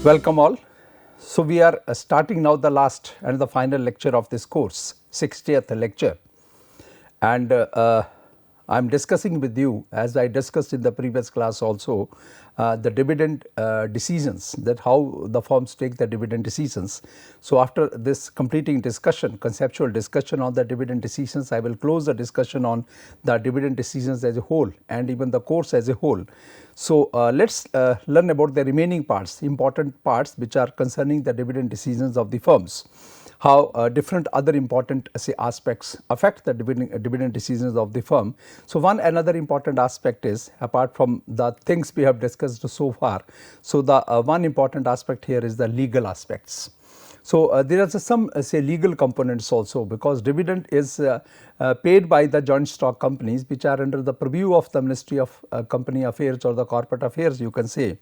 Welcome all. So, we are starting now the last and the final lecture of this course, 60th lecture, and I am discussing with you, as I discussed in the previous class also, the dividend decisions, that how the firms take the dividend decisions. So, after this completing discussion, conceptual discussion on the dividend decisions, I will close the discussion on the dividend decisions as a whole and even the course as a whole. So, let us learn about the remaining parts, important parts which are concerning the dividend decisions of the firms, how different other important say aspects affect the dividend decisions of the firm. So, one another important aspect is, apart from the things we have discussed so far, so the one important aspect here is the legal aspects. So, there are some say legal components also, because dividend is paid by the joint stock companies which are under the purview of the Ministry of Company Affairs or the Corporate Affairs, you can say,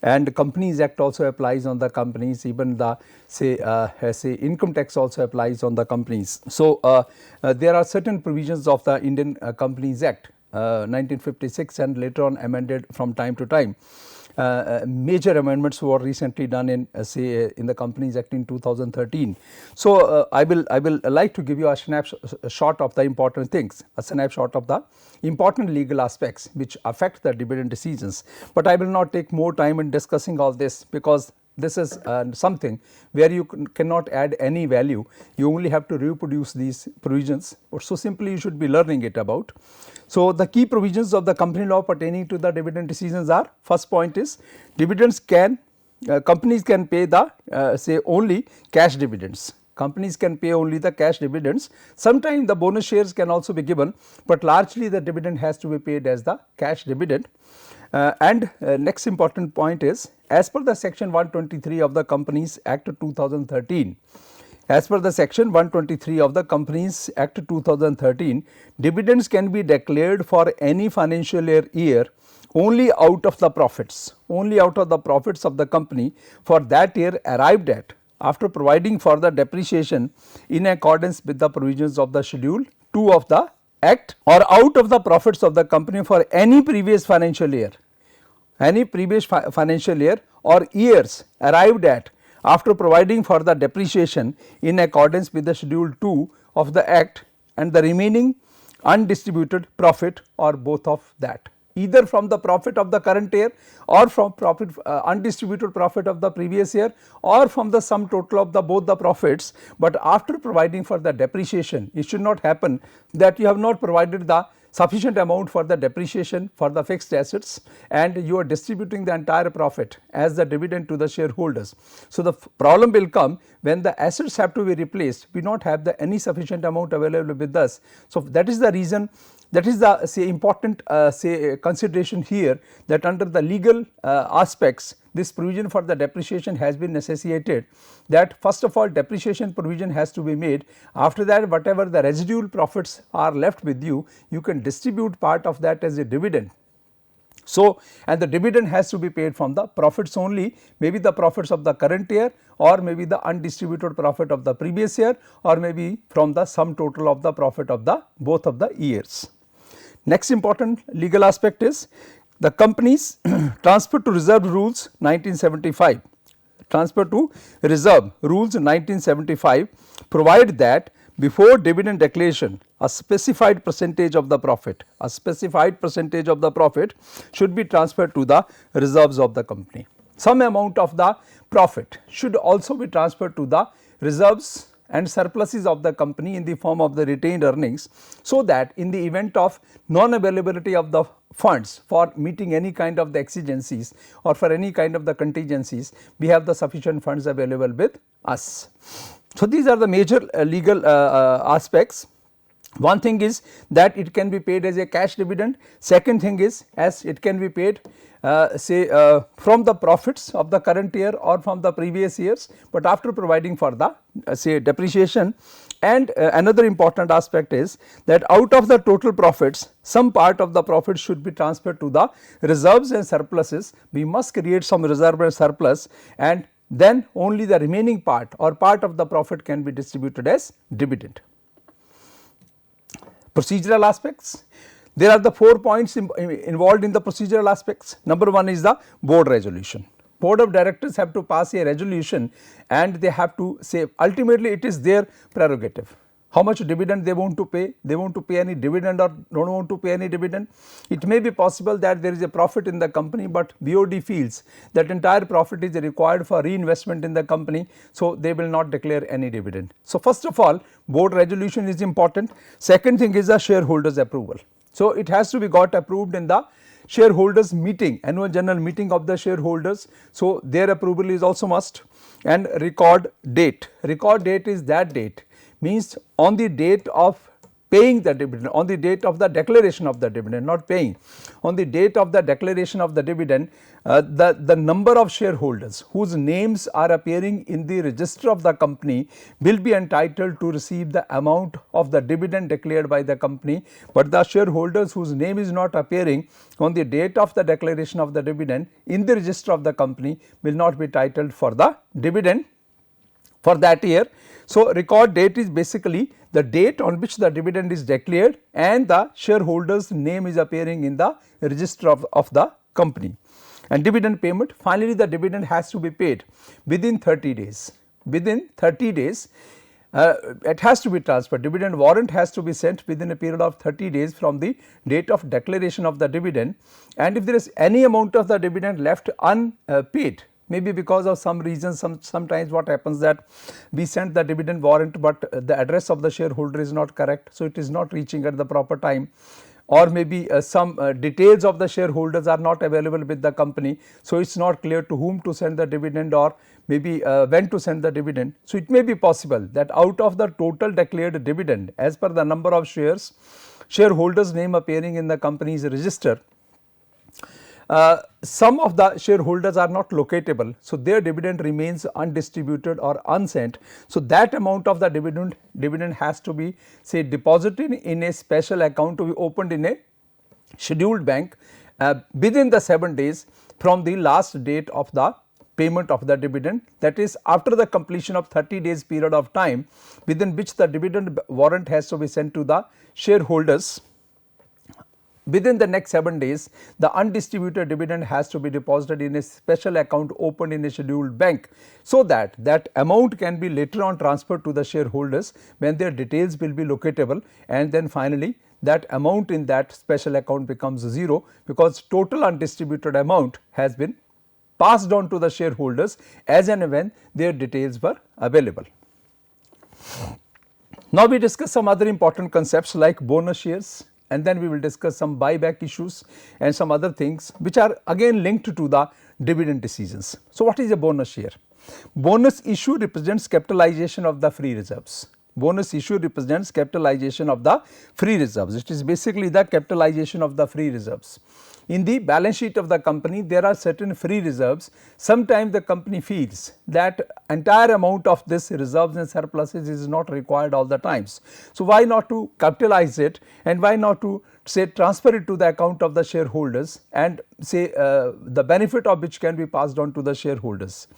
and Companies Act also applies on the companies, even the say income tax also applies on the companies. So, there are certain provisions of the Indian Companies Act 1956 and later on amended from time to time. Major amendments were recently done in say in the Companies Act in 2013. So, I will like to give you a snapshot of the important things, a snapshot of the important legal aspects which affect the dividend decisions, but I will not take more time in discussing all this, because this is something where you cannot add any value, you only have to reproduce these provisions, or so simply you should be learning it about. So, the key provisions of the company law pertaining to the dividend decisions are, first point is dividends can companies can pay the say only cash dividends. Companies can pay only the cash dividends. Sometimes the bonus shares can also be given, but largely the dividend has to be paid as the cash dividend. Next important point is, as per the section 123 of the Companies Act 2013, as per the section 123 of the Companies Act 2013, dividends can be declared for any financial year only out of the profits, of the company for that year arrived at, after providing for the depreciation in accordance with the provisions of the Schedule 2 of the Act, or out of the profits of the company for any previous financial year, or years arrived at after providing for the depreciation in accordance with the Schedule 2 of the Act, and the remaining undistributed profit, or both of that, either from the profit of the current year or from profit undistributed profit of the previous year, or from the sum total of the both the profits, but after providing for the depreciation. It should not happen that you have not provided the sufficient amount for the depreciation for the fixed assets and you are distributing the entire profit as the dividend to the shareholders. So, the problem will come when the assets have to be replaced, we not have any sufficient amount available with us. So, that is the reason, that is the say important say consideration here, that under the legal aspects this provision for the depreciation has been necessitated, that first of all depreciation provision has to be made. After that, whatever the residual profits are left with you, you can distribute part of that as a dividend. So, and the dividend has to be paid from the profits only, maybe the profits of the current year, or maybe the undistributed profit of the previous year, or maybe from the sum total of the profit of the both of the years. Next important legal aspect is the companies transfer to reserve rules 1975, provide that before dividend declaration a specified percentage of the profit, should be transferred to the reserves of the company. Some amount of the profit should also be transferred to the reserves and surpluses of the company in the form of the retained earnings, so that in the event of non availability of the funds for meeting any kind of the exigencies or for any kind of the contingencies, we have the sufficient funds available with us. So, these are the major legal aspects. One thing is that it can be paid as a cash dividend. Second thing is, as it can be paid say from the profits of the current year or from the previous years, but after providing for the say depreciation. And another important aspect is that out of the total profits, some part of the profits should be transferred to the reserves and surpluses. We must create some reserve and surplus, and then only the remaining part or part of the profit can be distributed as dividend. Procedural aspects. There are the 4 points involved in the procedural aspects. Number 1 is the board resolution. board of directors have to pass a resolution and they have to say, ultimately it is their prerogative. How much dividend they want to pay, they want to pay any dividend or don't want to pay any dividend. It may be possible that there is a profit in the company, but BOD feels that entire profit is required for reinvestment in the company, so they will not declare any dividend. So, first of all, board resolution is important. Second thing is the shareholders approval. So, it has to be got approved in the shareholders meeting, annual general meeting of the shareholders. So, their approval is also must. And record date, record date is that date, means on the date of paying the dividend, on the date of the declaration of the dividend, not paying, on the date of the declaration of the dividend, the number of shareholders whose names are appearing in the register of the company will be entitled to receive the amount of the dividend declared by the company, but the shareholders whose name is not appearing on the date of the declaration of the dividend in the register of the company will not be entitled for the dividend for that year. So, record date is basically the date on which the dividend is declared and the shareholders name is appearing in the register of the company. And dividend payment, finally the dividend has to be paid within 30 days, within 30 days it has to be transferred, dividend warrant has to be sent within a period of 30 days from the date of declaration of the dividend, and if there is any amount of the dividend left unpaid, maybe because of some reason, sometimes what happens that we send the dividend warrant, but the address of the shareholder is not correct, so it is not reaching at the proper time, or maybe some details of the shareholders are not available with the company, so it is not clear to whom to send the dividend or maybe when to send the dividend. So, it may be possible that out of the total declared dividend as per the number of shares, shareholders name appearing in the company's register, some of the shareholders are not locatable. So, their dividend remains undistributed or unsent. So, that amount of the dividend has to be say deposited in a special account to be opened in a scheduled bank within the 7 days from the last date of the payment of the dividend, that is after the completion of 30 days period of time within which the dividend warrant has to be sent to the shareholders. Within the next 7 days, the undistributed dividend has to be deposited in a special account opened in a scheduled bank, so that that amount can be later on transferred to the shareholders when their details will be locatable, and then finally that amount in that special account becomes 0 because total undistributed amount has been passed on to the shareholders as and when their details were available. Now, we discuss some other important concepts like bonus shares, and then we will discuss some buyback issues and some other things which are again linked to the dividend decisions. So, what is a bonus share? Bonus issue represents capitalization of the free reserves. Bonus issue represents capitalization of the free reserves. It is basically the capitalization of the free reserves. In the balance sheet of the company, there are certain free reserves. Sometimes the company feels that entire amount of this reserves and surpluses is not required all the times. So, why not to capitalize it, and why not to say transfer it to the account of the shareholders, and say the benefit of which can be passed on to the shareholders.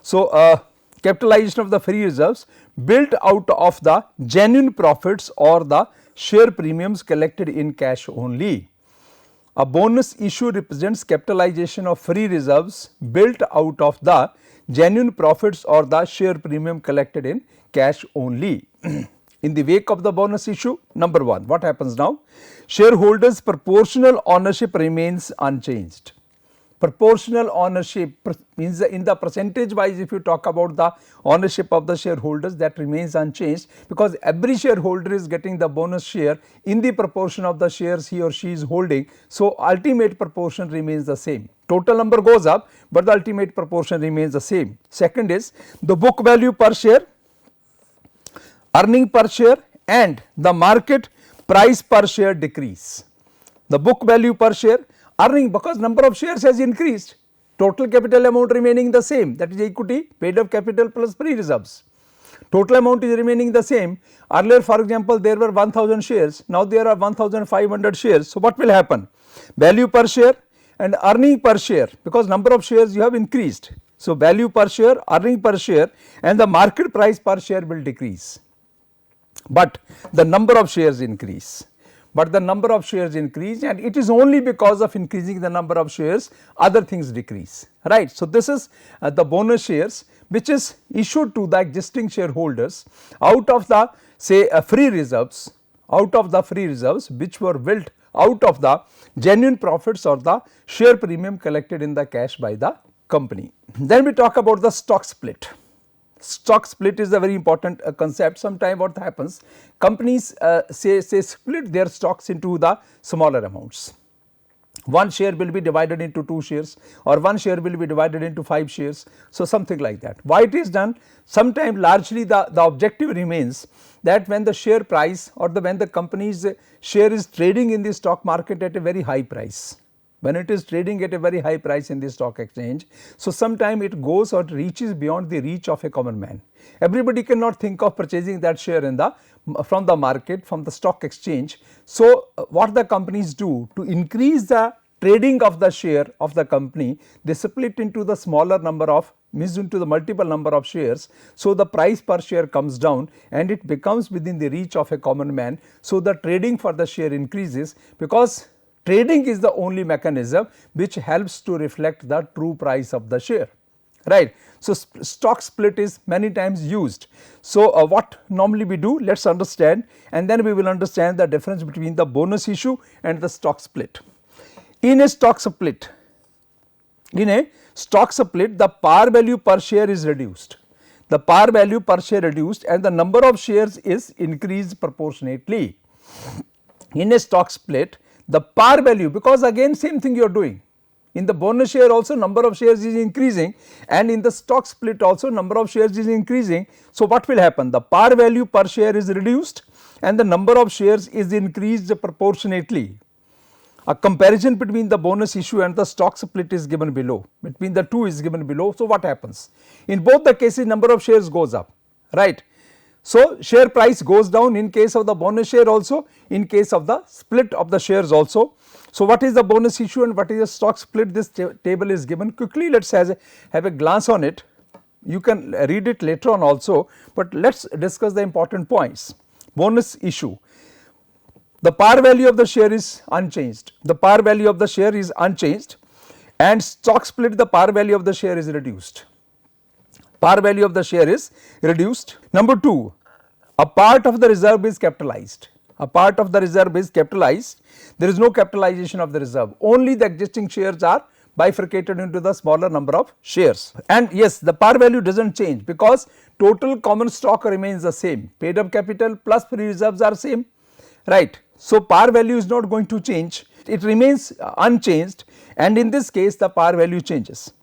So, capitalization of the free reserves built out of the genuine profits or the share premiums collected in cash only. A bonus issue represents capitalization of free reserves built out of the genuine profits or the share premium collected in cash only. In the wake of the bonus issue, number 1, what happens now? Shareholders' proportional ownership remains unchanged. Proportional ownership means in the percentage wise, if you talk about the ownership of the shareholders, that remains unchanged because every shareholder is getting the bonus share in the proportion of the shares he or she is holding. So, ultimate proportion remains the same. Total number goes up, but the ultimate proportion remains the same. Second is the book value per share, earning per share, and the market price per share decrease. The book value per share, earning, because number of shares has increased, total capital amount remaining the same, that is equity, paid up capital plus free reserves. Total amount is remaining the same. Earlier, for example, there were 1000 shares, now there are 1500 shares. So, what will happen? Value per share and earning per share, because number of shares you have increased. So, value per share, earning per share, and the market price per share will decrease, but the number of shares increase. but the number of shares increase, and it is only because of increasing the number of shares other things decrease, right. So, this is the bonus shares which is issued to the existing shareholders out of the say free reserves, which were built out of the genuine profits or the share premium collected in the cash by the company. Then we talk about the stock split. Stock split is a very important concept. Sometime what happens, companies say split their stocks into the smaller amounts. One share will be divided into 2 shares, or one share will be divided into 5 shares. So, something like that. Why it is done? Sometime largely the objective remains that when the share price or when the company's share is trading in the stock market at a very high price, when it is trading at a very high price in the stock exchange, so sometime it goes or reaches beyond the reach of a common man. Everybody cannot think of purchasing that share in the from the market, from the stock exchange. So, what the companies do to increase the trading of the share of the company, they split into the smaller number of into the multiple number of shares. So, the price per share comes down and it becomes within the reach of a common man. So, the trading for the share increases, because trading is the only mechanism which helps to reflect the true price of the share, right. So, stock split is many times used. So, what normally we do, let us understand, and then we will understand the difference between the bonus issue and the stock split. In a stock split, the par value per share is reduced. The par value per share reduced and the number of shares is increased proportionately. In a stock split, the par value, because again same thing you are doing. In the bonus share also number of shares is increasing, and in the stock split also number of shares is increasing. So, what will happen? The par value per share is reduced and the number of shares is increased proportionately. A comparison between the bonus issue and the stock split is given below, between the two is given below. So, what happens? In both the cases number of shares goes up, right. So, share price goes down in case of the bonus share also, in case of the split of the shares also. So, what is the bonus issue and what is the stock split? This table is given quickly. Let us have a glance on it. You can read it later on also, but let us discuss the important points. Bonus issue. The par value of the share is unchanged. The par value of the share is unchanged, and stock split, the par value of the share is reduced. Par value of the share is reduced. Number 2, a part of the reserve is capitalized. A part of the reserve is capitalized. There is no capitalization of the reserve. Only the existing shares are bifurcated into the smaller number of shares. And yes, the par value does not change because total common stock remains the same. Paid up capital plus free reserves are same, right. So, par value is not going to change. It remains unchanged, and in this case the par value changes.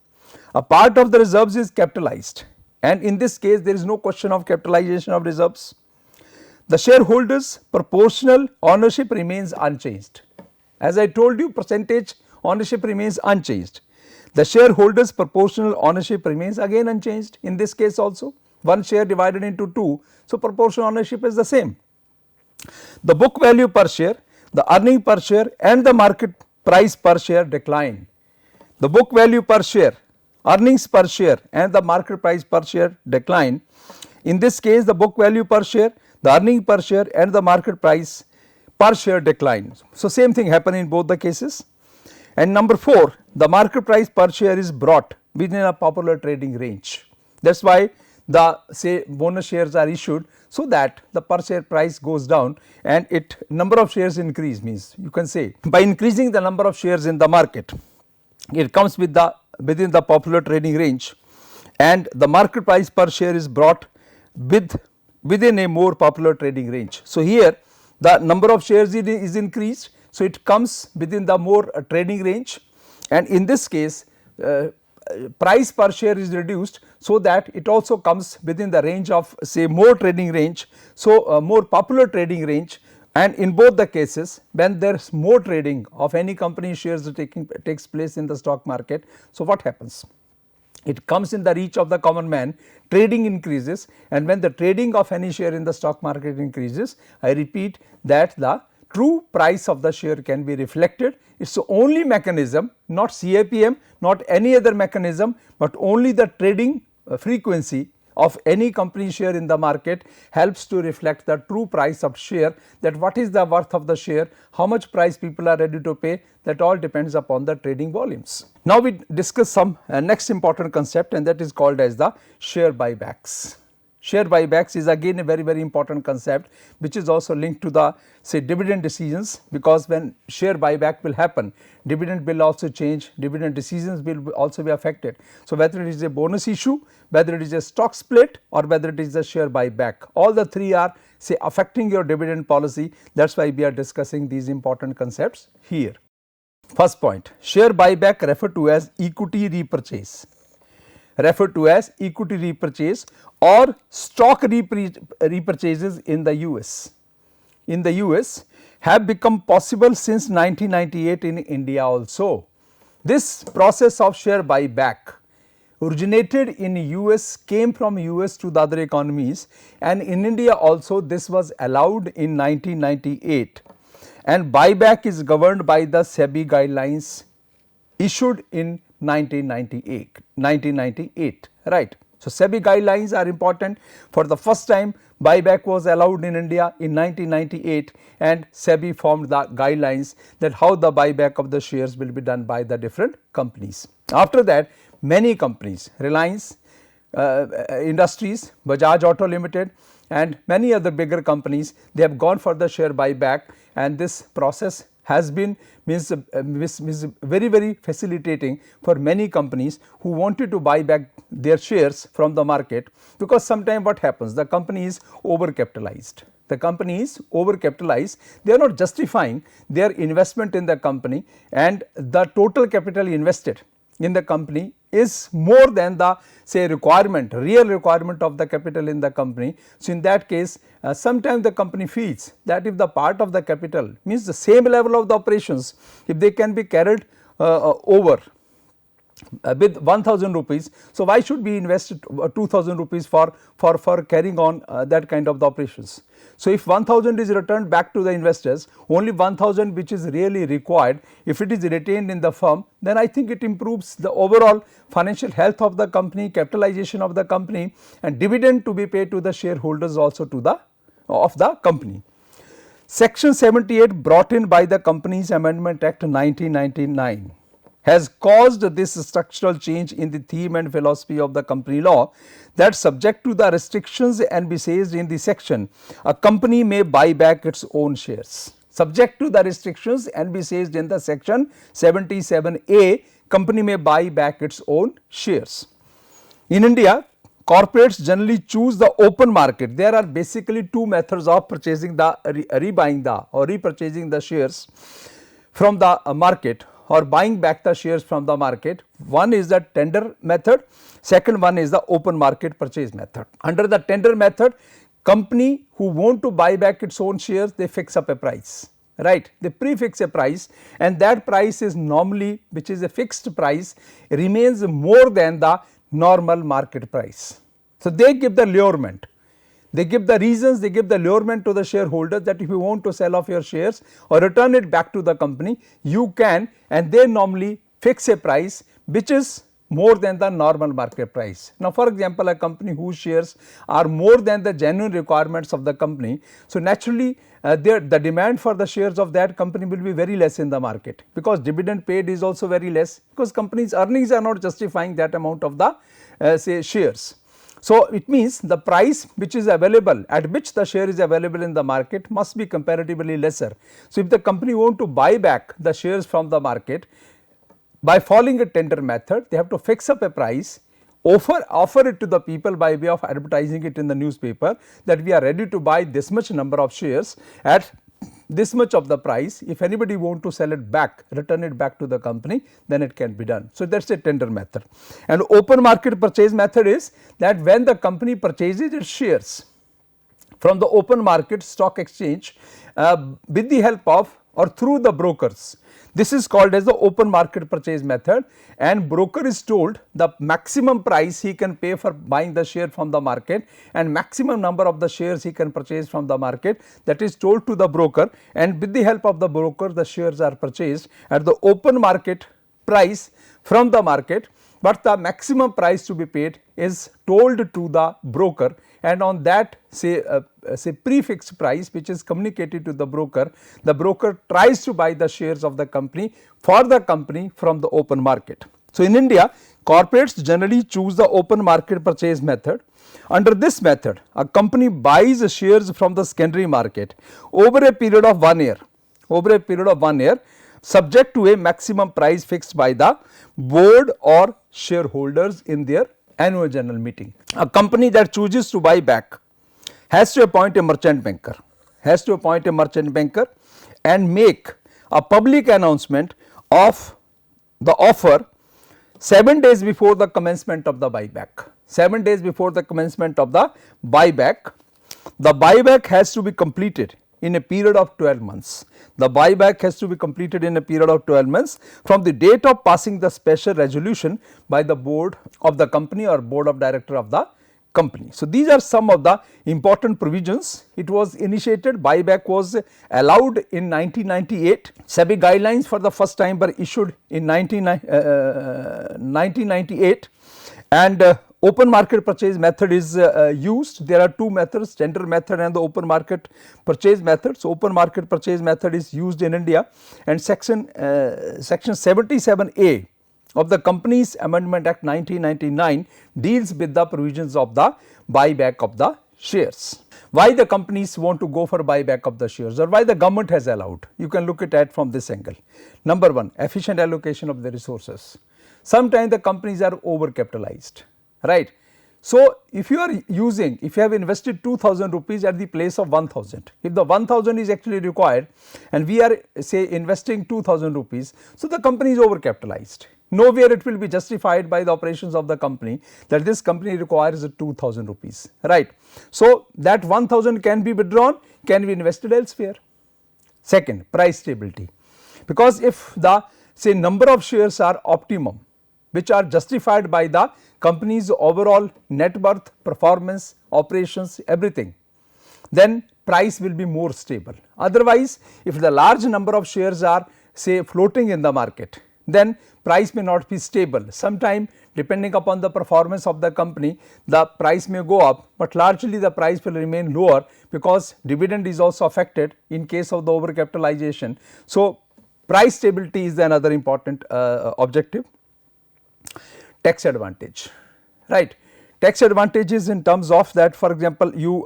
A part of the reserves is capitalized, and in this case there is no question of capitalization of reserves. The shareholders' proportional ownership remains unchanged. As I told you, percentage ownership remains unchanged. The shareholders' proportional ownership remains again unchanged in this case also. One share divided into 2, so proportional ownership is the same. The book value per share, the earning per share and the market price per share decline. The book value per share, earnings per share and the market price per share decline. In this case, the book value per share, the earning per share and the market price per share decline. So, same thing happen in both the cases. And number 4, the market price per share is brought within a popular trading range. That is why the say bonus shares are issued, so that the per share price goes down and number of shares increase, means you can say by increasing the number of shares in the market, it comes within the popular trading range, and the market price per share is brought within a more popular trading range. So, here the number of shares is increased, so it comes within the more trading range, and in this case price per share is reduced, so that it also comes within the range of say more trading range. So, more popular trading range, and in both the cases when there is more trading of any company shares takes place in the stock market. So, what happens? It comes in the reach of the common man, trading increases, and when the trading of any share in the stock market increases, I repeat that the true price of the share can be reflected. It is the only mechanism, not CAPM, not any other mechanism, but only the trading frequency of any company share in the market helps to reflect the true price of share, that what is the worth of the share, how much price people are ready to pay, that all depends upon the trading volumes. Now we discuss some next important concept, and that is called as the share buybacks. Share buybacks is again a very important concept, which is also linked to the say dividend decisions, because when share buyback will happen, dividend will also change, dividend decisions will also be affected. So whether it is a bonus issue, whether it is a stock split, or whether it is a share buyback, all the three are say affecting your dividend policy. That is why we are discussing these important concepts here. First point, share buyback referred to as equity repurchase, or stock repurchases in the US have become possible since 1998 in India also. This process of share buyback originated in US, came from US to the other economies, and in India also this was allowed in 1998, and buyback is governed by the SEBI guidelines issued in 1998, right. So SEBI guidelines are important. For the first time buyback was allowed in India in 1998, and SEBI formed the guidelines that how the buyback of the shares will be done by the different companies. After that, many companies, Reliance Industries, Bajaj Auto Limited, and many other bigger companies, they have gone for the share buyback, and this process has been very facilitating for many companies who wanted to buy back their shares from the market, because sometimes what happens, the company is overcapitalized. They are not justifying their investment in the company, and the total capital invested in the company is more than the say real requirement of the capital in the company. So in that case, sometimes the company feels that if the part of the capital means the same level of the operations, if they can be carried over with 1000 rupees, so why should we invest 2000 rupees for carrying on that kind of the operations. So if 1000 is returned back to the investors, only 1000 which is really required, if it is retained in the firm, then I think it improves the overall financial health of the company, capitalization of the company, and dividend to be paid to the shareholders also to the of the company. Section 78 brought in by the Companies Amendment Act 1999 has caused this structural change in the theme and philosophy of the company law, that subject to the restrictions envisaged in the section, a company may buy back its own shares. Subject to the restrictions envisaged in the section 77A, company may buy back its own shares. In India, corporates generally choose the open market. There are basically two methods of purchasing the rebuying the or repurchasing the shares from the market, or buying back the shares from the market. One is the tender method, second one is the open market purchase method. Under the tender method, company who want to buy back its own shares, they fix up a price, right. They prefix a price, and that price is normally, which is a fixed price, remains more than the normal market price. So they give the allurement. They give the reasons, they give the allurement to the shareholders that if you want to sell off your shares or return it back to the company, you can, and they normally fix a price which is more than the normal market price. Now for example, a company whose shares are more than the genuine requirements of the company, so naturally the demand for the shares of that company will be very less in the market, because dividend paid is also very less, because company's earnings are not justifying that amount of the say shares. So it means the price which is available, at which the share is available in the market, must be comparatively lesser. So if the company want to buy back the shares from the market, by following a tender method, they have to fix up a price, offer it to the people by way of advertising it in the newspaper, that we are ready to buy this much number of shares at this much of the price. If anybody want to sell it back, return it back to the company, then it can be done. So that is a tender method. And open market purchase method is that when the company purchases its shares from the open market stock exchange with the help of or through the brokers. This is called as the open market purchase method, and broker is told the maximum price he can pay for buying the share from the market and maximum number of the shares he can purchase from the market, that is told to the broker, and with the help of the broker the shares are purchased at the open market price from the market, but the maximum price to be paid is told to the broker, and on that say prefixed price which is communicated to the broker tries to buy the shares of the company for the company from the open market. So, in India corporates generally choose the open market purchase method. Under this method, a company buys shares from the secondary market over a period of 1 year, subject to a maximum price fixed by the board or shareholders in their annual general meeting. A company that chooses to buy back has to appoint a merchant banker, and make a public announcement of the offer 7 days before the commencement of the buyback. 7 days before the commencement of the buyback, the buyback has to be completed in a period of 12 months. The buyback has to be completed in a period of 12 months from the date of passing the special resolution by the board of the company or board of director of the company. So, these are some of the important provisions. It was initiated, buyback was allowed in 1998. SEBI guidelines for the first time were issued in 1998, and open market purchase method is used. There are two methods, tender method and the open market purchase method. So, open market purchase method is used in India, and section 77A of the Companies Amendment Act 1999 deals with the provisions of the buyback of the shares. Why the companies want to go for buyback of the shares, or why the government has allowed? You can look at it from this angle. Number 1, efficient allocation of the resources. Sometimes the companies are over capitalized, right. So, if you have invested 2000 rupees at the place of 1000, if the 1000 is actually required and we are say investing 2000 rupees, so the company is over capitalized. Nowhere it will be justified by the operations of the company that this company requires 2000 rupees, right. So, that 1000 can be withdrawn, can be invested elsewhere. Second, price stability, because if the say number of shares are optimum, which are justified by the company's overall net worth, performance, operations, everything, then price will be more stable. Otherwise, if the large number of shares are say floating in the market, then price may not be stable. Sometime depending upon the performance of the company, the price may go up, but largely the price will remain lower because dividend is also affected in case of the overcapitalization. So, price stability is another important objective. Tax advantage, right. Tax advantages in terms of that, for example, you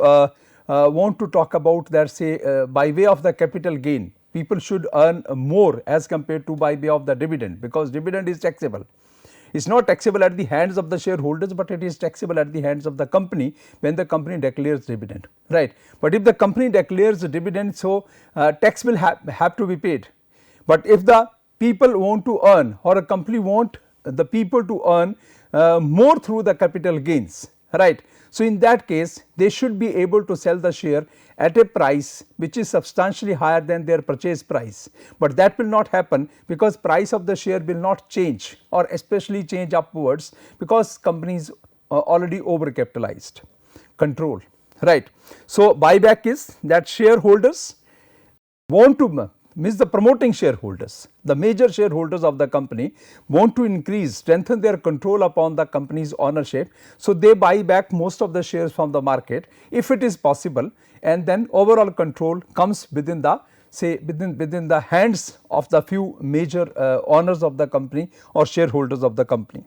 want to talk about that say by way of the capital gain, people should earn more as compared to by way of the dividend, because dividend is taxable. It is not taxable at the hands of the shareholders, but it is taxable at the hands of the company when the company declares dividend, right. But if the company declares dividend, so tax will have to be paid. But if the people want to earn, or a company want the people to earn more through the capital gains, right. So, in that case they should be able to sell the share at a price which is substantially higher than their purchase price, but that will not happen because price of the share will not change or especially change upwards because companies are already over capitalized. Control, right. So, buyback is that shareholders want to the promoting shareholders, the major shareholders of the company want to strengthen their control upon the company's ownership. So, they buy back most of the shares from the market if it is possible, and then overall control comes within the say within the hands of the few major owners of the company or shareholders of the company.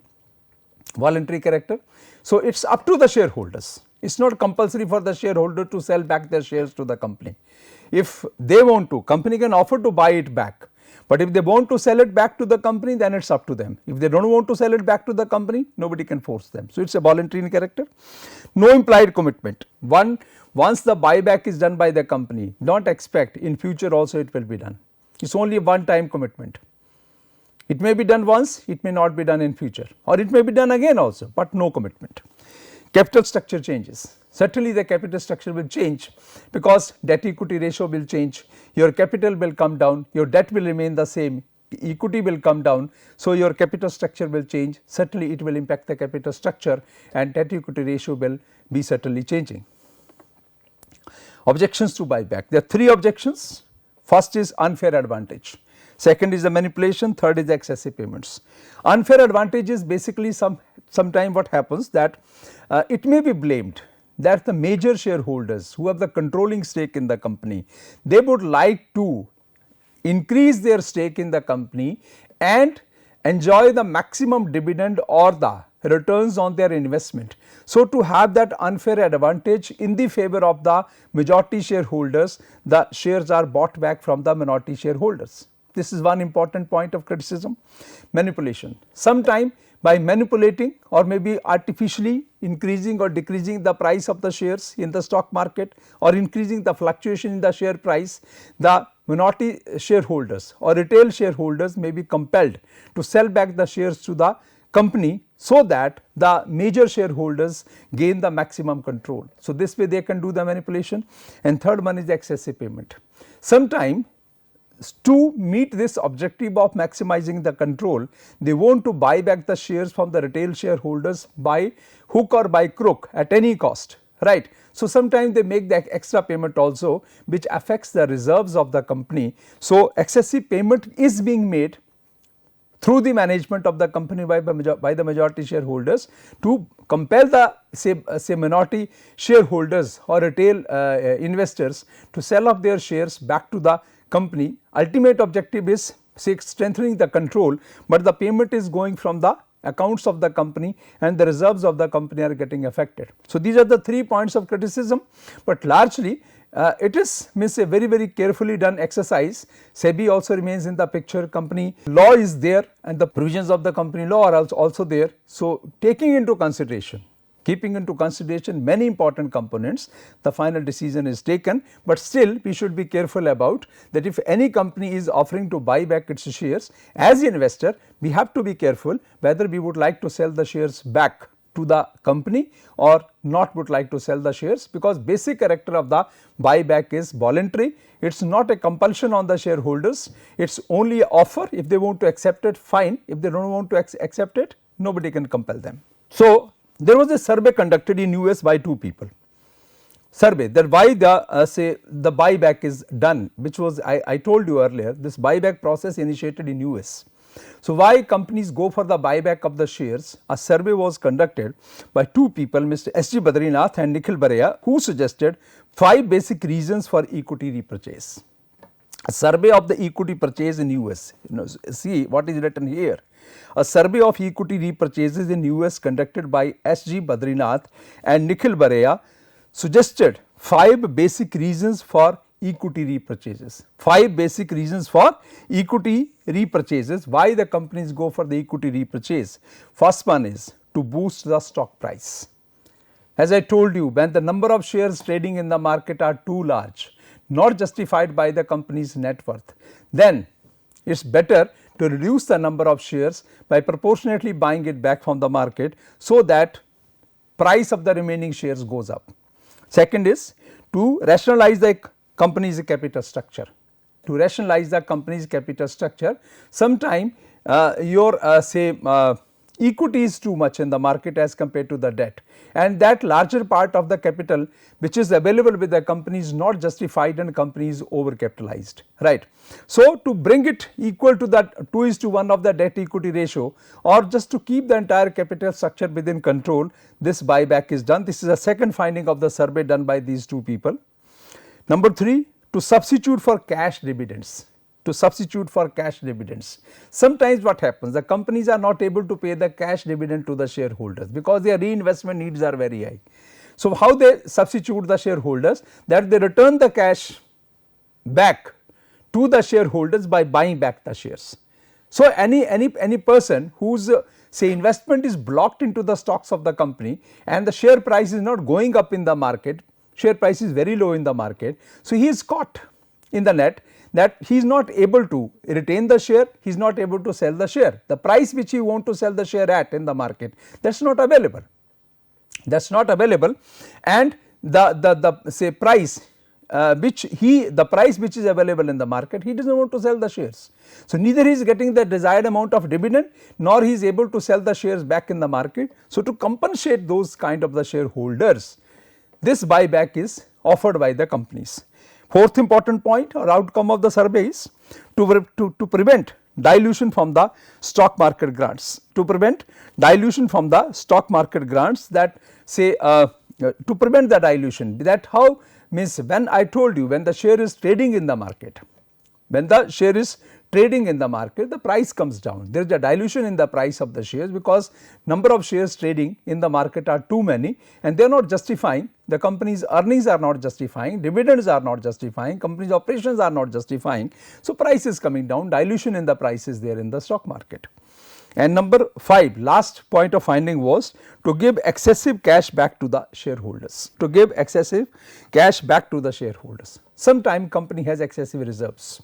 Voluntary character. So, it is up to the shareholders, it is not compulsory for the shareholder to sell back their shares to the company. If they want to, company can offer to buy it back, but if they want to sell it back to the company, then it is up to them. If they do not want to sell it back to the company, nobody can force them. So, it is a voluntary in character. No implied commitment. Once the buyback is done by the company, do not expect in future also it will be done. It is only a one time commitment. It may be done once, it may not be done in future, or it may be done again also, but no commitment. Capital structure changes. Certainly the capital structure will change because debt equity ratio will change, your capital will come down, your debt will remain the same, equity will come down. So, your capital structure will change, certainly it will impact the capital structure, and debt equity ratio will be certainly changing. Objections to buyback. There are three objections. First is unfair advantage. Second is the manipulation, third is the excessive payments. Unfair advantage is basically sometime what happens that it may be blamed that the major shareholders who have the controlling stake in the company, they would like to increase their stake in the company and enjoy the maximum dividend or the returns on their investment. So, to have that unfair advantage in the favor of the majority shareholders, the shares are bought back from the minority shareholders. This is one important point of criticism. Manipulation. Sometime by manipulating or maybe artificially increasing or decreasing the price of the shares in the stock market or increasing the fluctuation in the share price, the minority shareholders or retail shareholders may be compelled to sell back the shares to the company so that the major shareholders gain the maximum control. So, this way they can do the manipulation. And third one is the excessive payment. Sometime to meet this objective of maximizing the control, they want to buy back the shares from the retail shareholders by hook or by crook at any cost, right. So, sometimes they make the extra payment also which affects the reserves of the company. So, excessive payment is being made through the management of the company by the majority shareholders to compel the say minority shareholders or retail investors to sell off their shares back to the company. Ultimate objective is say strengthening the control, but the payment is going from the accounts of the company and the reserves of the company are getting affected. So, these are the 3 points of criticism, but largely it is a very carefully done exercise. SEBI also remains in the picture, company law is there and the provisions of the company law are also there. So, taking into consideration, keeping into consideration many important components, the final decision is taken, but still we should be careful about that if any company is offering to buy back its shares, as an investor we have to be careful whether we would like to sell the shares back to the company or not would like to sell the shares, because basic character of the buyback is voluntary. It is not a compulsion on the shareholders, it is only an offer. If they want to accept it, fine. If they do not want to accept it, nobody can compel them. So, there was a survey conducted in US by 2 people. Survey that why the say the buyback is done, which was I told you earlier, this buyback process initiated in US. So, why companies go for the buyback of the shares? A survey was conducted by 2 people, Mr. S.G. Badrinath and Nikhil Baraya, who suggested 5 basic reasons for equity repurchase. A survey of the equity purchase in US, see what is written here. A survey of equity repurchases in US conducted by S.G. Badrinath and Nikhil Baraya suggested 5 basic reasons for equity repurchases. 5 basic reasons for equity repurchases, why the companies go for the equity repurchase. First one is to boost the stock price. As I told you, when the number of shares trading in the market are too large, not justified by the company's net worth, then it is better to reduce the number of shares by proportionately buying it back from the market, so that price of the remaining shares goes up. Second is to rationalize the company's capital structure. To rationalize the company's capital structure, sometime your equity is too much in the market as compared to the debt, and that larger part of the capital which is available with the company is not justified and company is overcapitalized, right. So, to bring it equal to that 2:1 of the debt equity ratio, or just to keep the entire capital structure within control, this buyback is done. This is a second finding of the survey done by these 2 people. Number 3, to substitute for cash dividends. To substitute for cash dividends. Sometimes what happens, the companies are not able to pay the cash dividend to the shareholders because their reinvestment needs are very high. So, how they substitute the shareholders? That they return the cash back to the shareholders by buying back the shares. So, any person whose say investment is blocked into the stocks of the company and the share price is not going up in the market, share price is very low in the market. So, he is caught in the net that he is not able to retain the share, he is not able to sell the share. The price which he want to sell the share at in the market, that is not available. That is not available, and the say price the price which is available in the market, he does not want to sell the shares. So, neither he is getting the desired amount of dividend, nor he is able to sell the shares back in the market. So, to compensate those kind of the shareholders, this buyback is offered by the companies. Fourth important point or outcome of the survey is to prevent dilution from the stock market grants, to prevent dilution from the stock market grants, that say to prevent the dilution, that how means when I told you, when the share is trading in the market, when the share is trading in the market, the price comes down. There is a dilution in the price of the shares because number of shares trading in the market are too many and they are not justifying, the company's earnings are not justifying, dividends are not justifying, company's operations are not justifying. So, price is coming down, dilution in the price is there in the stock market. And number 5, last point of finding was to give excessive cash back to the shareholders, to give excessive cash back to the shareholders. Sometime company has excessive reserves,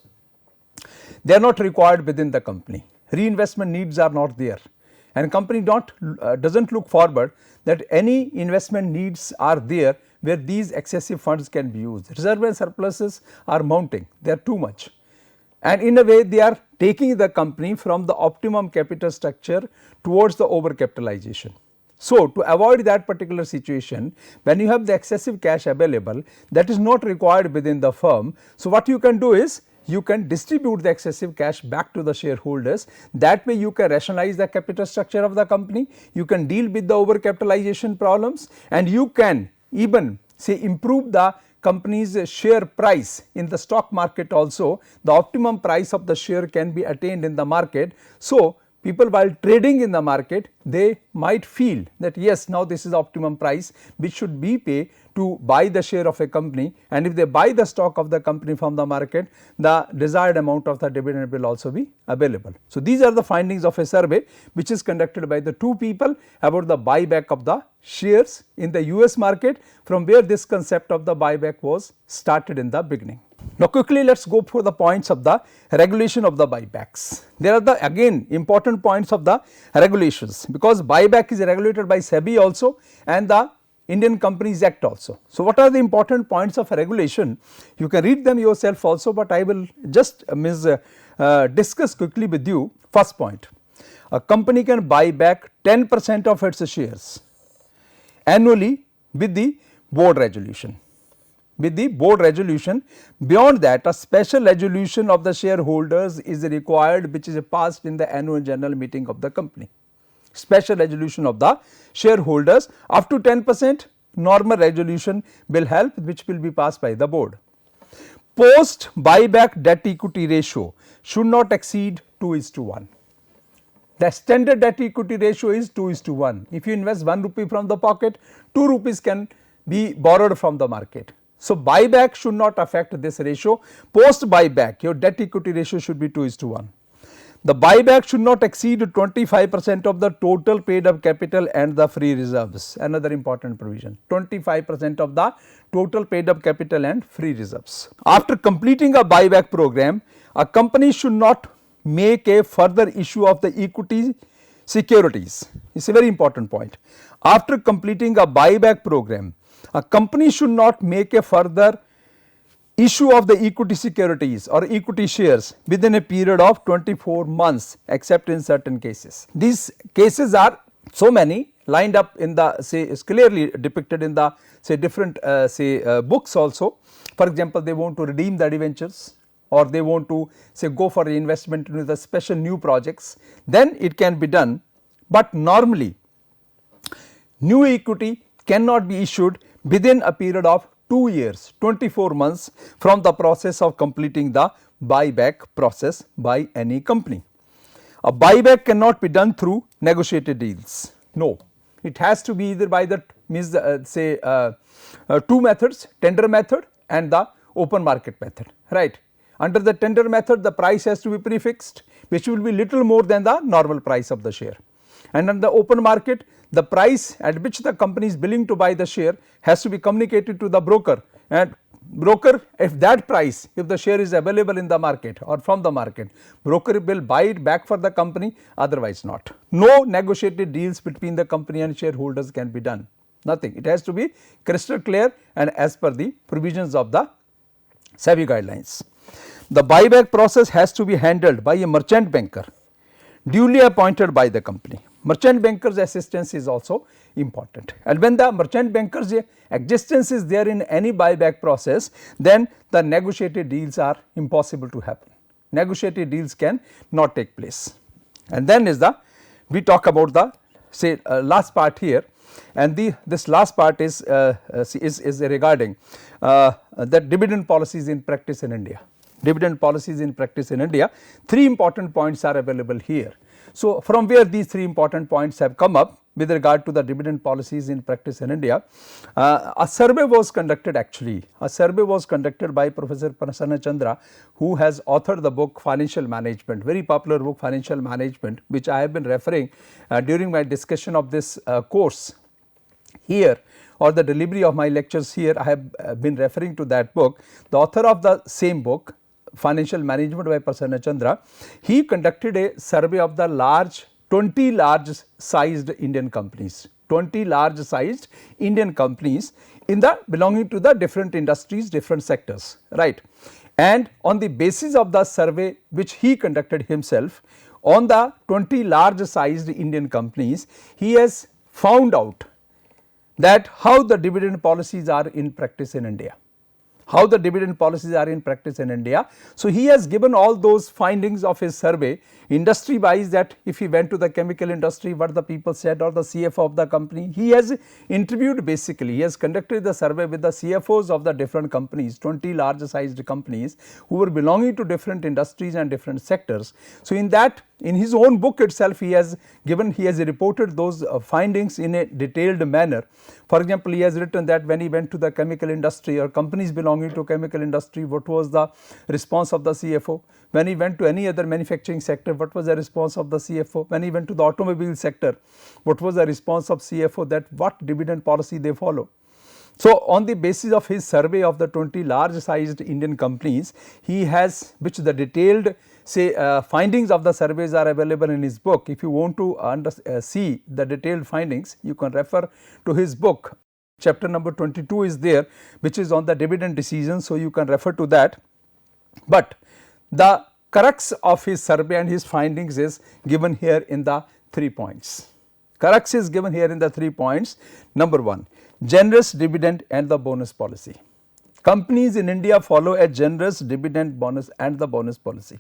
they are not required within the company, reinvestment needs are not there, and company does not look forward that any investment needs are there where these excessive funds can be used. Reserve and surpluses are mounting, they are too much, and in a way they are taking the company from the optimum capital structure towards the overcapitalization. So, to avoid that particular situation, when you have the excessive cash available that is not required within the firm, so what you can do is you can distribute the excessive cash back to the shareholders. That way you can rationalize the capital structure of the company, you can deal with the overcapitalization problems, and you can even say improve the company's share price in the stock market also. The optimum price of the share can be attained in the market. So, people while trading in the market, they might feel that yes, now this is optimum price which should be paid to buy the share of a company, and if they buy the stock of the company from the market, the desired amount of the dividend will also be available. So, these are the findings of a survey which is conducted by the 2 people about the buyback of the shares in the US market, from where this concept of the buyback was started in the beginning. Now, quickly let us go through the points of the regulation of the buybacks. There are the again important points of the regulations, because buyback is regulated by SEBI also and the Indian Companies Act also. So, what are the important points of regulation? You can read them yourself also, but I will just discuss quickly with you. First point, a company can buy back 10% of its shares annually with the board resolution. With the board resolution, beyond that a special resolution of the shareholders is required, which is passed in the annual general meeting of the company. Special resolution of the shareholders up to 10%, normal resolution will help, which will be passed by the board. Post buyback debt equity ratio should not exceed 2:1. The standard debt equity ratio is 2:1. If you invest 1 rupee from the pocket, 2 rupees can be borrowed from the market. So, buyback should not affect this ratio. Post buyback your debt equity ratio should be 2:1. The buyback should not exceed 25% of the total paid up capital and the free reserves, another important provision, 25% of the total paid up capital and free reserves. After completing a buyback program, a company should not make a further issue of the equity securities. It is a very important point. After completing a buyback program, a company should not make a further issue of the equity securities or equity shares within a period of 24 months, except in certain cases. These cases are so many lined up in the say is clearly depicted in the say different books also. For example, they want to redeem the debentures, or they want to say go for investment into the special new projects, then it can be done, but normally new equity cannot be issued within a period of 2 years, 24 months from the process of completing the buyback process by any company. A buyback cannot be done through negotiated deals. No, it has to be either by the means two methods, tender method and the open market method, right. Under the tender method, the price has to be prefixed, which will be little more than the normal price of the share, and on the open market, the price at which the company is willing to buy the share has to be communicated to the broker, and broker, if that price, if the share is available in the market or from the market, broker will buy it back for the company, otherwise not. No negotiated deals between the company and shareholders can be done, nothing. It has to be crystal clear and as per the provisions of the SEBI guidelines. The buyback process has to be handled by a merchant banker duly appointed by the company. Merchant bankers' assistance is also important, and when the merchant bankers' existence is there in any buyback process, then the negotiated deals are impossible to happen. negotiated deals can not take place. And then is the we talk about the say last part here, and this last part is regarding the dividend policies in practice in India. Dividend policies in practice in India, 3 important points are available here. So, from where these 3 important points have come up with regard to the dividend policies in practice in India, a survey was conducted actually, a survey was conducted by Professor Prasanna Chandra, who has authored the book Financial Management, very popular book Financial Management, which I have been referring during my discussion of this course here, or the delivery of my lectures here. I have been referring to that book. The author of the same book, Financial Management by Prasanna Chandra, he conducted a survey of the 20 large sized Indian companies, 20 large sized Indian companies in the belonging to the different industries, different sectors, right. And on the basis of the survey which he conducted himself on the 20 large sized Indian companies, he has found out that how the dividend policies are in practice in India, how the dividend policies are in practice in India. So, he has given all those findings of his survey industry wise, that if he went to the chemical industry, what the people said, or the CFO of the company. He has interviewed, basically he has conducted the survey with the CFOs of the different companies, 20 large sized companies who were belonging to different industries and different sectors. So, in that, in his own book itself, he has reported those findings in a detailed manner. For example, he has written that when he went to the chemical industry or companies belonging to chemical industry, what was the response of the CFO? When he went to any other manufacturing sector, what was the response of the CFO? When he went to the automobile sector, what was the response of CFO, that what dividend policy they follow? So, on the basis of his survey of the 20 large sized Indian companies, he has, which the detailed findings of the surveys are available in his book. If you want to see the detailed findings, you can refer to his book. Chapter number 22 is there, which is on the dividend decisions. So, you can refer to that. But the crux of his survey and his findings is given here in the 3 points. Crux is given here in the 3 points. Number 1, generous dividend and the bonus policy. Companies in India follow a generous dividend bonus and the bonus policy.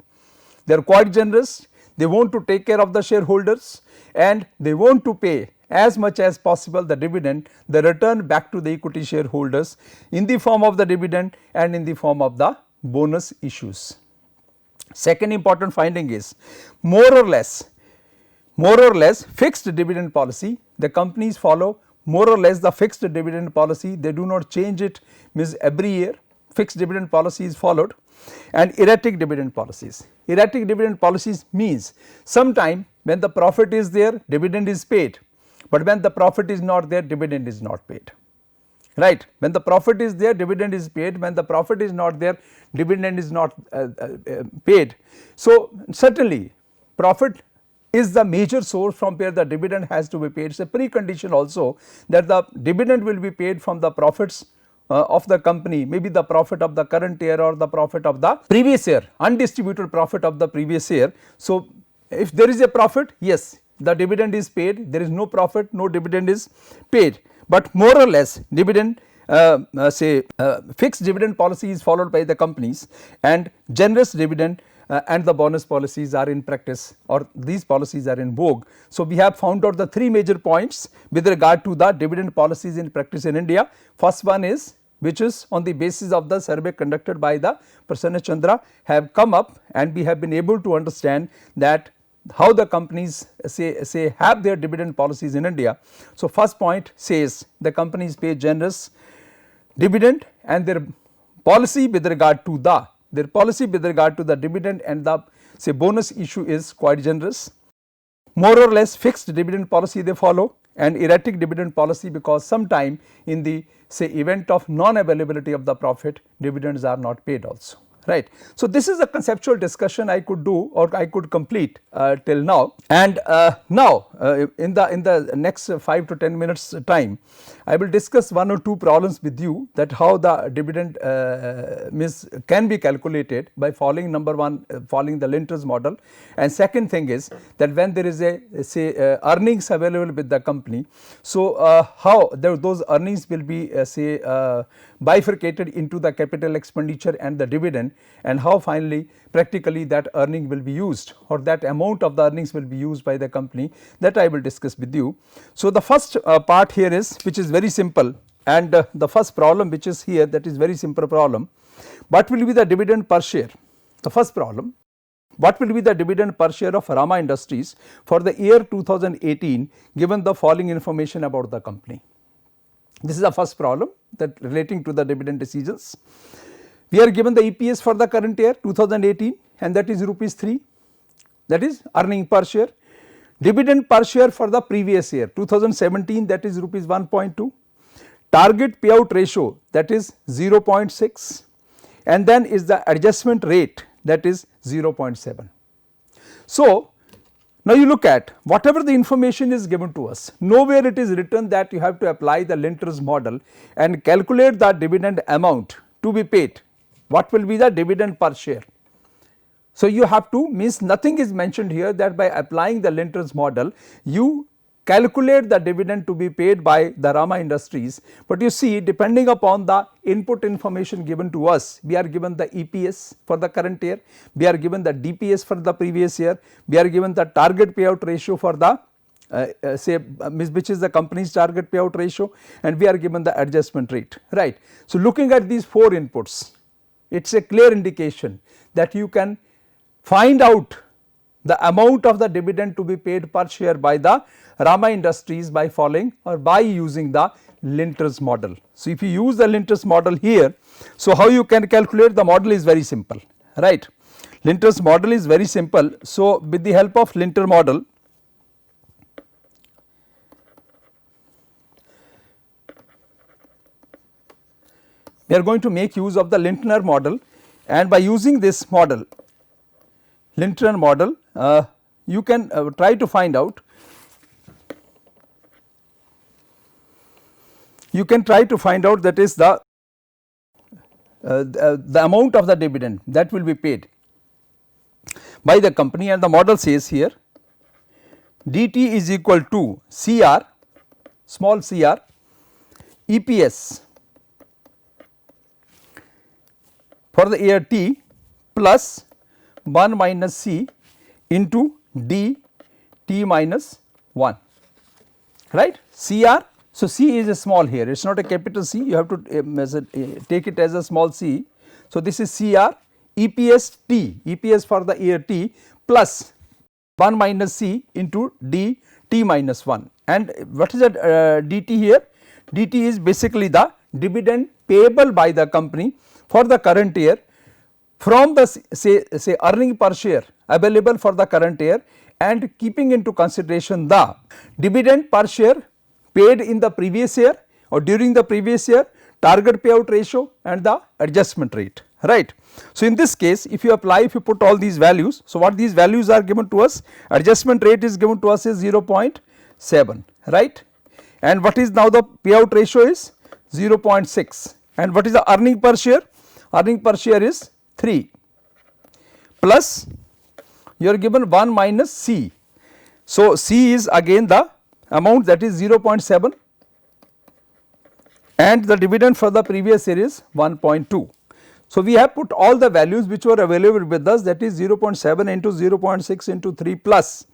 They are quite generous, they want to take care of the shareholders, and they want to pay as much as possible the dividend, the return back to the equity shareholders in the form of the dividend and in the form of the bonus issues. Second important finding is more or less fixed dividend policy. The companies follow more or less the fixed dividend policy, they do not change it, means every year fixed dividend policy is followed. And erratic dividend policies. Erratic dividend policies means sometime when the profit is there, dividend is paid, but when the profit is not there, dividend is not paid, right. When the profit is there, dividend is paid, when the profit is not there, dividend is not paid. So, certainly profit is the major source from where the dividend has to be paid. It is a precondition also that the dividend will be paid from the profits of the company, maybe the profit of the current year or the profit of the previous year, undistributed profit of the previous year. So, if there is a profit, yes, the dividend is paid, there is no profit, no dividend is paid, but more or less dividend fixed dividend policy is followed by the companies, and generous dividend and the bonus policies are in practice, or these policies are in vogue. So, we have found out the 3 major points with regard to the dividend policies in practice in India. First one is, which is on the basis of the survey conducted by the Prasanna Chandra, have come up, and we have been able to understand that how the companies say have their dividend policies in India. So, first point says the companies pay generous dividend, and their policy with regard to the dividend and the bonus issue is quite generous. More or less fixed dividend policy they follow, and erratic dividend policy, because sometime in the event of non availability of the profit, dividends are not paid also, right. So, this is a conceptual discussion I could do, or I could complete till now, and now in the next 5 to 10 minutes time, I will discuss 1 or 2 problems with you, that how the dividend can be calculated by following number 1, following the Lintner's model, and second thing is that when there is a earnings available with the company, so how those earnings will be bifurcated into the capital expenditure and the dividend, and how finally practically that earning will be used, or that amount of the earnings will be used by the company, that I will discuss with you. So, the first part here is, which is very simple, and the first problem which is here, that is very simple problem. What will be the dividend per share? The first problem, what will be the dividend per share of Rama Industries for the year 2018 given the following information about the company? This is the first problem that relating to the dividend decisions. We are given the EPS for the current year 2018, and that is rupees 3, that is earning per share. Dividend per share for the previous year 2017, that is rupees 1.2. Target payout ratio, that is 0.6, and then is the adjustment rate, that is 0.7. So, now you look at whatever the information is given to us, nowhere it is written that you have to apply the Lintner's model and calculate the dividend amount to be paid. What will be the dividend per share? So, you have to, means nothing is mentioned here that by applying the Lintner's model you calculate the dividend to be paid by the Rama Industries, but you see, depending upon the input information given to us, we are given the EPS for the current year, we are given the DPS for the previous year, we are given the target payout ratio for the which is the company's target payout ratio, and we are given the adjustment rate, right. So, looking at these 4 inputs, it is a clear indication that you can find out the amount of the dividend to be paid per share by the Rama Industries by following or by using the Lintner's model. So, if you use the Lintner's model here, so how you can calculate? The model is very simple, right. Lintner's model is very simple. So, with the help of Lintner model, we are going to make use of the Lintner model, and by using this model, Lintner model, you can try to find out, that is the amount of the dividend that will be paid by the company, and the model says here dt is equal to CR, small cr, EPS for the year t plus 1 minus C into d t minus 1, right, CR. So, C is a small here, it is not a capital C, you have to take it as a small c. So, this is CR, EPS t, EPS for the year t plus 1 minus C into d t minus 1, and what is that dt here? Dt is basically the dividend payable by the company for the current year from the say earning per share available for the current year, and keeping into consideration the dividend per share paid in the previous year or during the previous year, target payout ratio and the adjustment rate, right. So, in this case, if you put all these values, so what these values are given to us, adjustment rate is given to us is 0.7, right, and what is now the payout ratio is 0.6, and what is the earning per share? Earning per share is 3 plus you are given 1 minus C. So, C is again the amount, that is 0.7, and the dividend for the previous year is 1.2. So, we have put all the values which were available with us, that is 0.7 into 0.6 into 3 plus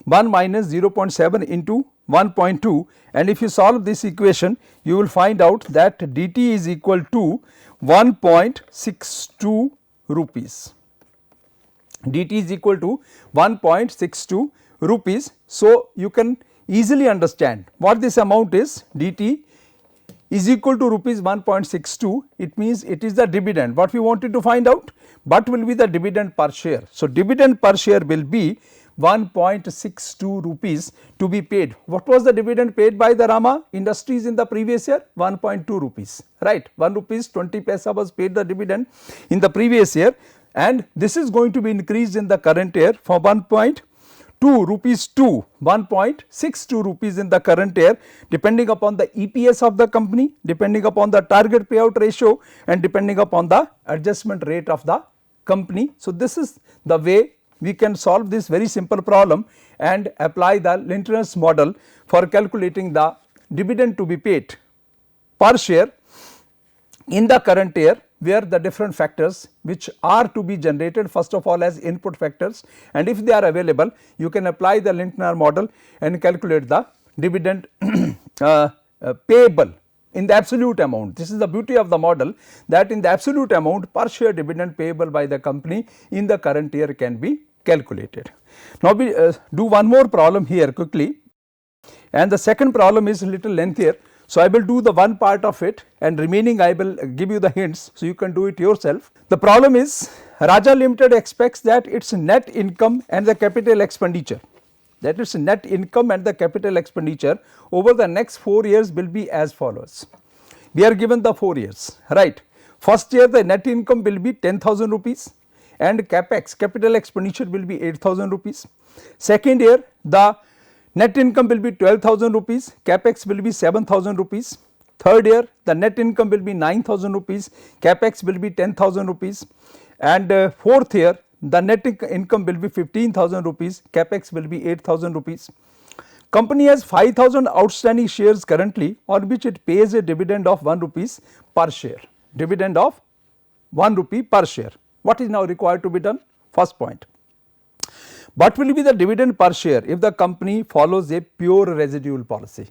1 minus 0.7 into 1.2, and if you solve this equation you will find out that dt is equal to 1.62 rupees. Dt is equal to 1.62 rupees. So, you can easily understand what this amount is. Dt is equal to rupees 1.62, it means it is the dividend what we wanted to find out, but will be the dividend per share. So, dividend per share will be 1.62 rupees to be paid. What was the dividend paid by the Rama Industries in the previous year? 1.2 rupees, right, 1 rupees 20 paisa was paid the dividend in the previous year, and this is going to be increased in the current year from 1.2 rupees to 1.62 rupees in the current year, depending upon the EPS of the company, depending upon the target payout ratio, and depending upon the adjustment rate of the company. So, this is the way we can solve this very simple problem and apply the Lintner's model for calculating the dividend to be paid per share in the current year, where the different factors which are to be generated first of all as input factors, and if they are available you can apply the Lintner model and calculate the dividend payable in the absolute amount. This is the beauty of the model, that in the absolute amount per share dividend payable by the company in the current year can be calculated. Now, we do one more problem here quickly, and the second problem is a little lengthier. So, I will do the one part of it and remaining I will give you the hints, so you can do it yourself. The problem is Raja Limited expects that its net income and the capital expenditure, that its net income and the capital expenditure over the next 4 years will be as follows. We are given the 4 years, right. First year the net income will be 10,000 rupees and capex, capital expenditure, will be 8,000 rupees. Second year the net income will be 12,000 rupees, capex will be 7,000 rupees. Third year the net income will be 9,000 rupees, capex will be 10,000 rupees, and fourth year the net income will be 15,000 rupees, capex will be 8,000 rupees. Company has 5,000 outstanding shares currently, on which it pays a dividend of 1 rupees per share, dividend of 1 rupee per share. What is now required to be done? First point, what will be the dividend per share if the company follows a pure residual policy?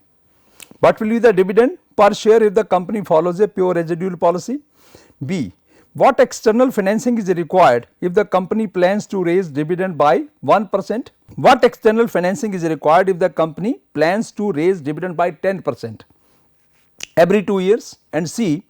What will be the dividend per share if the company follows a pure residual policy? B, what external financing is required if the company plans to raise dividend by 1%? What external financing is required if the company plans to raise dividend by 10% every 2 years? And C,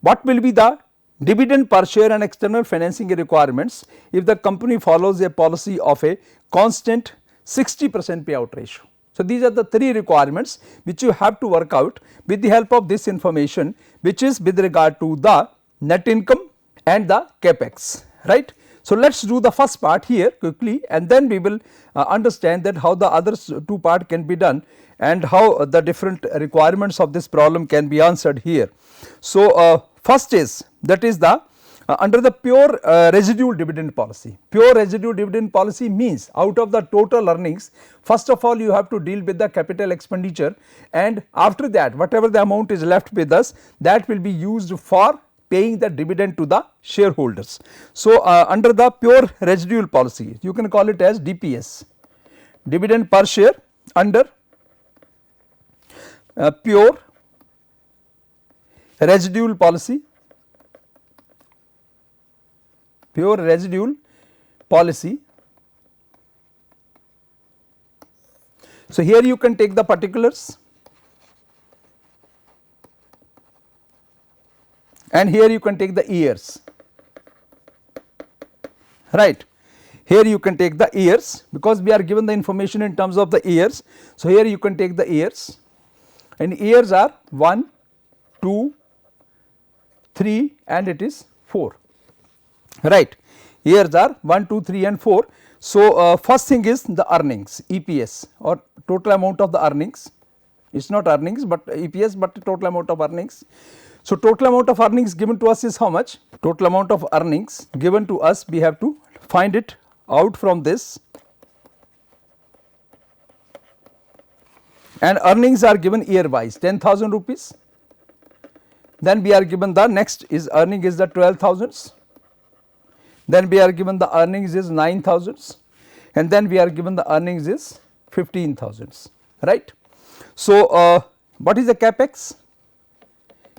what will be the dividend per share and external financing requirements if the company follows a policy of a constant 60% payout ratio? So, these are the 3 requirements which you have to work out with the help of this information, which is with regard to the net income and the capex, right. So, let us do the first part here quickly, and then we will understand that how the other 2 part can be done and how the different requirements of this problem can be answered here. So, first is, that is the under the pure residual dividend policy. Pure residual dividend policy means out of the total earnings, first of all you have to deal with the capital expenditure, and after that whatever the amount is left with us, that will be used for paying the dividend to the shareholders. So, under the pure residual policy, you can call it as DPS, dividend per share under pure residual policy, pure residual policy. So, here you can take the particulars, and here you can take the years, right. Here you can take the years, because we are given the information in terms of the years. So, here you can take the years, and years are 1, 2, 3 and it is 4, right. Years are 1, 2, 3 and 4. So, first thing is the earnings, EPS, or total amount of the earnings. It is not earnings but EPS, but total amount of earnings. So, total amount of earnings given to us is how much? Total amount of earnings given to us, we have to find it out from this, and earnings are given year wise 10,000 rupees. Then we are given the next is earning is the 12,000s, then we are given the earnings is 9,000s, and then we are given the earnings is 15,000s, right. So, what is the capex?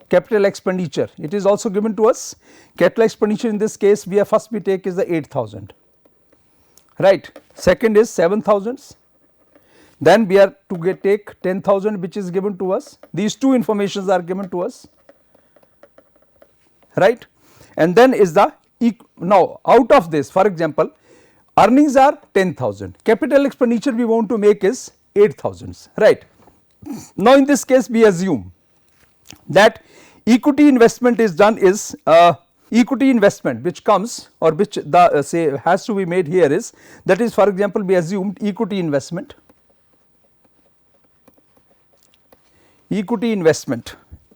Capital expenditure, it is also given to us. Capital expenditure in this case we take is the 8,000, right. Second is 7,000s, then we are to take 10,000 which is given to us. These 2 informations are given to us, right. And then is the now out of this, for example, earnings are 10,000, capital expenditure we want to make is 8,000s, right. Now, in this case we assume that equity investment is done is equity investment which comes, or which the say has to be made here is, that is, for example, we assumed equity investment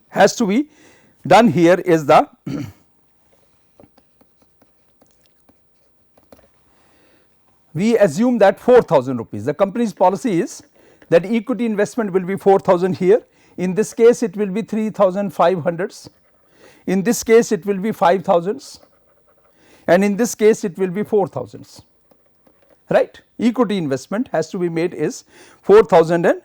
has to be done here is the we assume that 4,000 rupees. The company's policy is that equity investment will be 4,000 here. In this case it will be 3,500s. in this case it will be 5,000 and in this case it will be 4,000, right. Equity investment has to be made is 4,000 and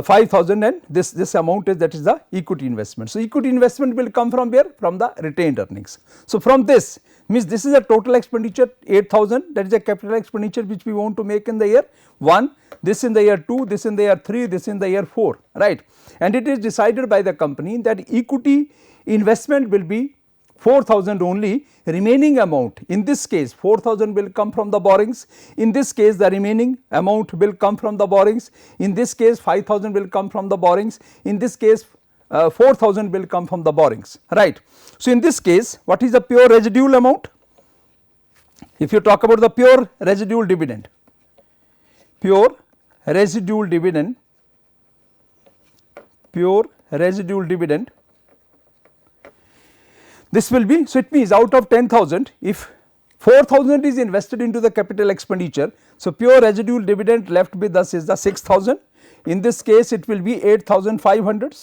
5,000 and this amount is, that is the equity investment. So, equity investment will come from where? From the retained earnings. So, from this means this is a total expenditure 8,000, that is a capital expenditure which we want to make in the year 1, this in the year 2, this in the year 3, this in the year 4, right. And it is decided by the company that equity investment will be 4,000 only, remaining amount in this case 4,000 will come from the borrowings, in this case the remaining amount will come from the borrowings, in this case 5,000 will come from the borrowings, in this case 4,000 will come from the borrowings, right. So, in this case what is the pure residual amount? If you talk about the pure residual dividend, pure residual dividend, pure residual dividend, this will be, so it means out of 10,000 if 4,000 is invested into the capital expenditure. So, pure residual dividend left with us is the 6,000, in this case it will be 8,500,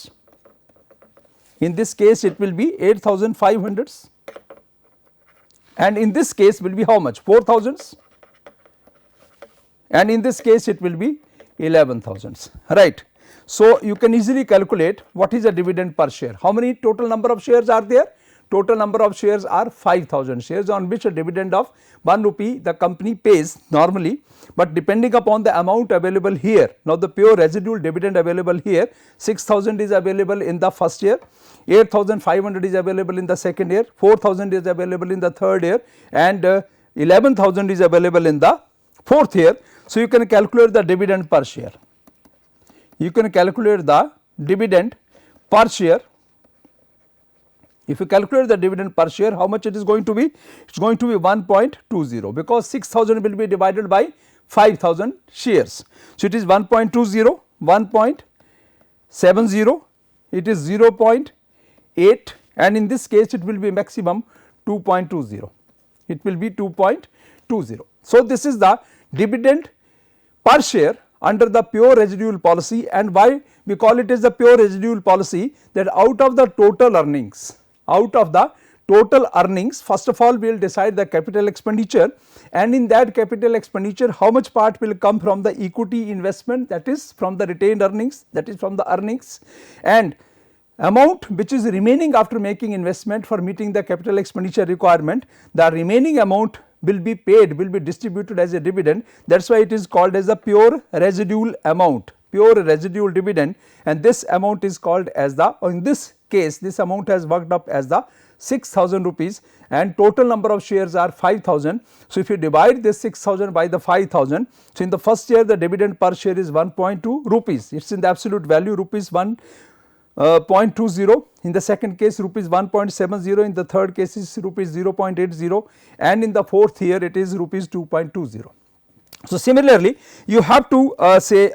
in this case it will be 8,500 and in this case will be how much? 4,000 and in this case it will be 11,000, right. So, you can easily calculate what is the dividend per share. How many total number of shares are there? Total number of shares are 5,000 shares on which a dividend of 1 rupee the company pays normally, but depending upon the amount available here. Now, the pure residual dividend available here 6,000 is available in the first year, 8,500 is available in the second year, 4,000 is available in the third year and 11,000 is available in the fourth year. So, you can calculate the dividend per share. You can calculate the dividend per share. If you calculate the dividend per share, how much it is going to be? It is going to be 1.20 because 6,000 will be divided by 5,000 shares. So, it is 1.20, 1.70, it is 0.8 and in this case it will be maximum 2.20, it will be 2.20. So, this is the dividend per share under the pure residual policy, and why we call it as the pure residual policy, that out of the total earnings, first of all we will decide the capital expenditure, and in that capital expenditure how much part will come from the equity investment, that is from the retained earnings, that is from the earnings, and amount which is remaining after making investment for meeting the capital expenditure requirement, the remaining amount will be paid, will be distributed as a dividend. That is why it is called as the pure residual amount, pure residual dividend, and this amount is called as the, in this case this amount has worked up as the 6,000 rupees and total number of shares are 5,000. So, if you divide this 6,000 by the 5,000, so in the first year the dividend per share is 1.2 rupees, it is in the absolute value rupees 1.20, in the second case rupees 1.70, in the third case is rupees 0.80 and in the fourth year it is rupees 2.20. So, similarly you have to answer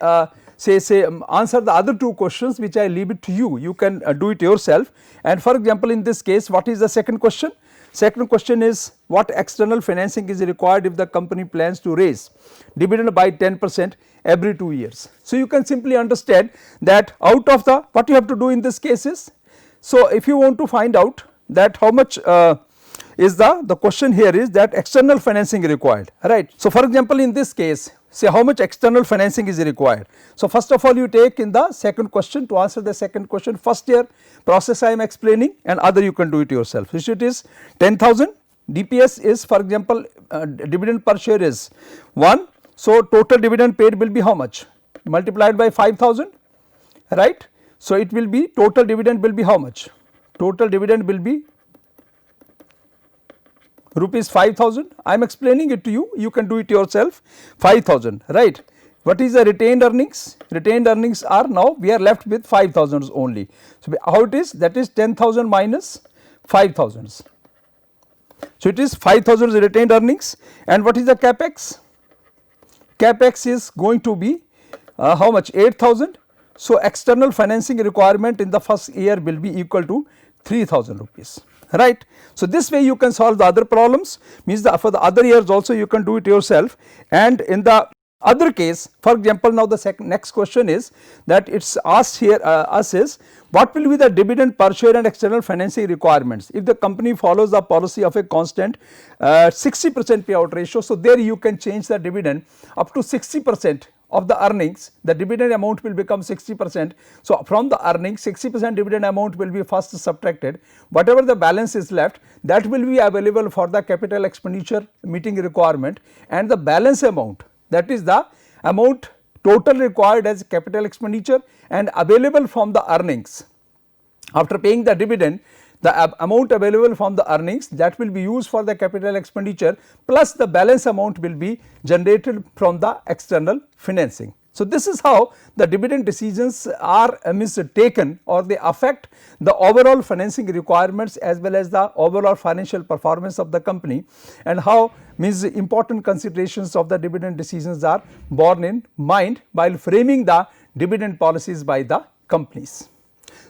the other two questions which I leave it to you, you can do it yourself. And for example, in this case what is the second question? Second question is, what external financing is required if the company plans to raise dividend by 10% every 2 years. So, you can simply understand that out of the, what you have to do in this case is, so if you want to find out that how much is the question here is that external financing required, right. So, for example, in this case say how much external financing is required. So, first of all you take in the second question, to answer the second question, first year process I am explaining and other you can do it yourself. So, it is 10,000, DPS is, for example, dividend per share is 1. So, total dividend paid will be how much? Multiplied by 5,000, right. So, it will be, total dividend will be how much? Total dividend will be rupees 5,000. I am explaining it to you, you can do it yourself, 5,000, right. What is the retained earnings? Retained earnings are, now we are left with 5,000 only. So, how it is? That is 10,000 minus 5,000. So, it is 5,000 retained earnings, and what is the capex? Capex is going to be how much? 8,000. So, external financing requirement in the first year will be equal to 3,000 rupees, right. So, this way you can solve the other problems, means for the other years also you can do it yourself, and in the Other case, for example, now the next question is that it is asked here us is what will be the dividend per share and external financing requirements if the company follows the policy of a constant 60% payout ratio. So, there you can change the dividend up to 60% of the earnings, the dividend amount will become 60%. So, from the earnings 60% dividend amount will be first subtracted, whatever the balance is left that will be available for the capital expenditure meeting requirement, and the balance amount, that is the amount total required as capital expenditure and available from the earnings. After paying the dividend, the amount available from the earnings that will be used for the capital expenditure plus the balance amount will be generated from the external financing. So, this is how the dividend decisions are taken, or they affect the overall financing requirements as well as the overall financial performance of the company, and how important considerations of the dividend decisions are borne in mind while framing the dividend policies by the companies.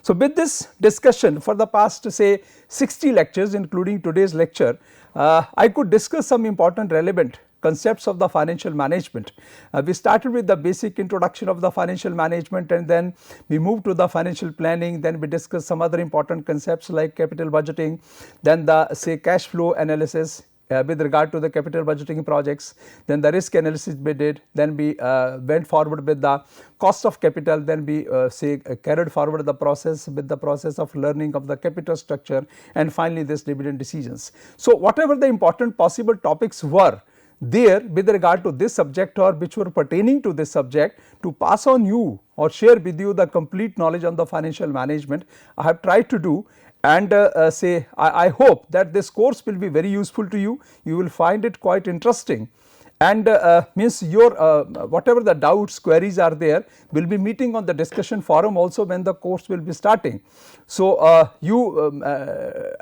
So, with this discussion for the past say 60 lectures including today's lecture, I could discuss some important relevant concepts of the financial management. We started with the basic introduction of the financial management, and then we moved to the financial planning, then we discussed some other important concepts like capital budgeting, then the say cash flow analysis with regard to the capital budgeting projects, then the risk analysis we did, then we went forward with the cost of capital, then we carried forward the process with the process of learning of the capital structure, and finally this dividend decisions. So, whatever the important possible topics were there with regard to this subject or which were pertaining to this subject, to pass on you or share with you the complete knowledge on the financial management, I have tried to do, and I hope that this course will be very useful to you. You will find it quite interesting, and your whatever the doubts, queries are there, will be meeting on the discussion forum also when the course will be starting. So, you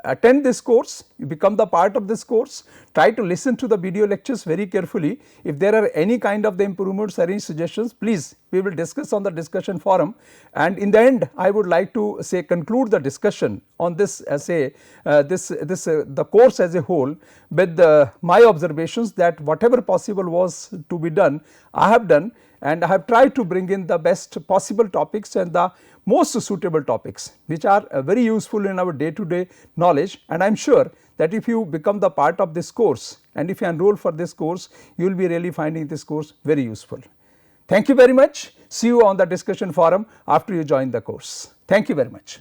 attend this course, you become the part of this course, try to listen to the video lectures very carefully. If there are any kind of the improvements or any suggestions, please we will discuss on the discussion forum, and in the end I would like to conclude the discussion on this the course as a whole with my observations that whatever possible was to be done I have done, and I have tried to bring in the best possible topics and the most suitable topics which are very useful in our day to day knowledge, and I am sure that if you become the part of this course and if you enroll for this course, you will be really finding this course very useful. Thank you very much. See you on the discussion forum after you join the course. Thank you very much.